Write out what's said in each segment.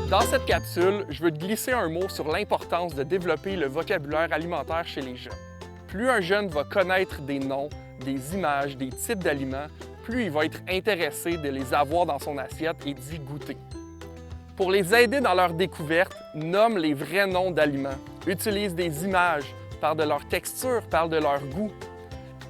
Dans cette capsule, je veux te glisser un mot sur l'importance de développer le vocabulaire alimentaire chez les jeunes. Plus un jeune va connaître des noms, des images, des types d'aliments, plus il va être intéressé de les avoir dans son assiette et d'y goûter. Pour les aider dans leur découverte, nomme les vrais noms d'aliments, utilise des images, parle de leur texture, parle de leur goût.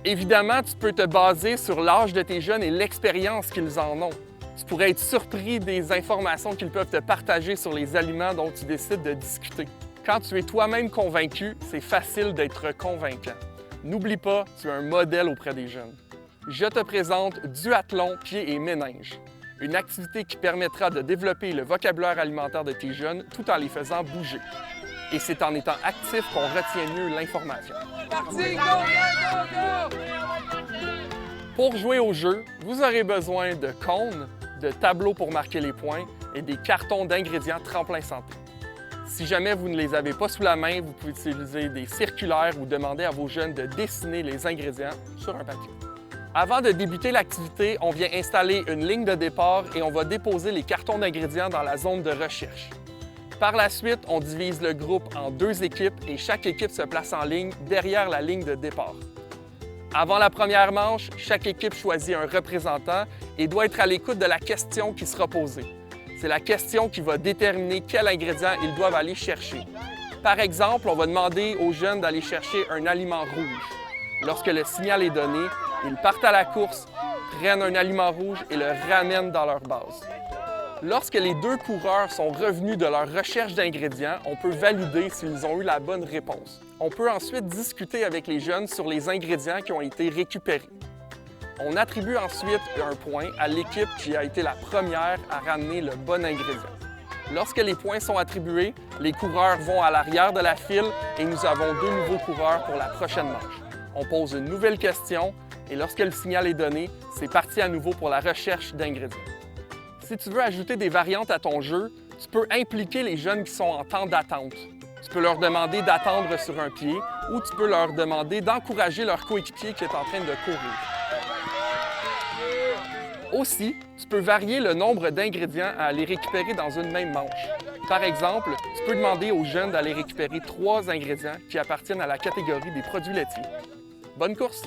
Évidemment, tu peux te baser sur l'âge de tes jeunes et l'expérience qu'ils en ont. Tu pourrais être surpris des informations qu'ils peuvent te partager sur les aliments dont tu décides de discuter. Quand tu es toi-même convaincu, c'est facile d'être convaincant. N'oublie pas, tu es un modèle auprès des jeunes. Je te présente duathlon pieds et méninges, une activité qui permettra de développer le vocabulaire alimentaire de tes jeunes tout en les faisant bouger. Et c'est en étant actif qu'on retient mieux l'information. Pour jouer au jeu, vous aurez besoin de cônes, de tableaux pour marquer les points et des cartons d'ingrédients tremplin santé. Si jamais vous ne les avez pas sous la main, vous pouvez utiliser des circulaires ou demander à vos jeunes de dessiner les ingrédients sur un papier. Avant de débuter l'activité, on vient installer une ligne de départ et on va déposer les cartons d'ingrédients dans la zone de recherche. Par la suite, on divise le groupe en 2 équipes et chaque équipe se place en ligne derrière la ligne de départ. Avant la première manche, chaque équipe choisit un représentant et doit être à l'écoute de la question qui sera posée. C'est la question qui va déterminer quel ingrédient ils doivent aller chercher. Par exemple, on va demander aux jeunes d'aller chercher un aliment rouge. Lorsque le signal est donné, ils partent à la course, prennent un aliment rouge et le ramènent dans leur base. Lorsque les 2 coureurs sont revenus de leur recherche d'ingrédients, on peut valider s'ils ont eu la bonne réponse. On peut ensuite discuter avec les jeunes sur les ingrédients qui ont été récupérés. On attribue ensuite un point à l'équipe qui a été la première à ramener le bon ingrédient. Lorsque les points sont attribués, les coureurs vont à l'arrière de la file et nous avons 2 nouveaux coureurs pour la prochaine manche. On pose une nouvelle question et lorsque le signal est donné, c'est parti à nouveau pour la recherche d'ingrédients. Si tu veux ajouter des variantes à ton jeu, tu peux impliquer les jeunes qui sont en temps d'attente. Tu peux leur demander d'attendre sur un pied ou tu peux leur demander d'encourager leur coéquipier qui est en train de courir. Aussi, tu peux varier le nombre d'ingrédients à aller récupérer dans une même manche. Par exemple, tu peux demander aux jeunes d'aller récupérer 3 ingrédients qui appartiennent à la catégorie des produits laitiers. Bonne course!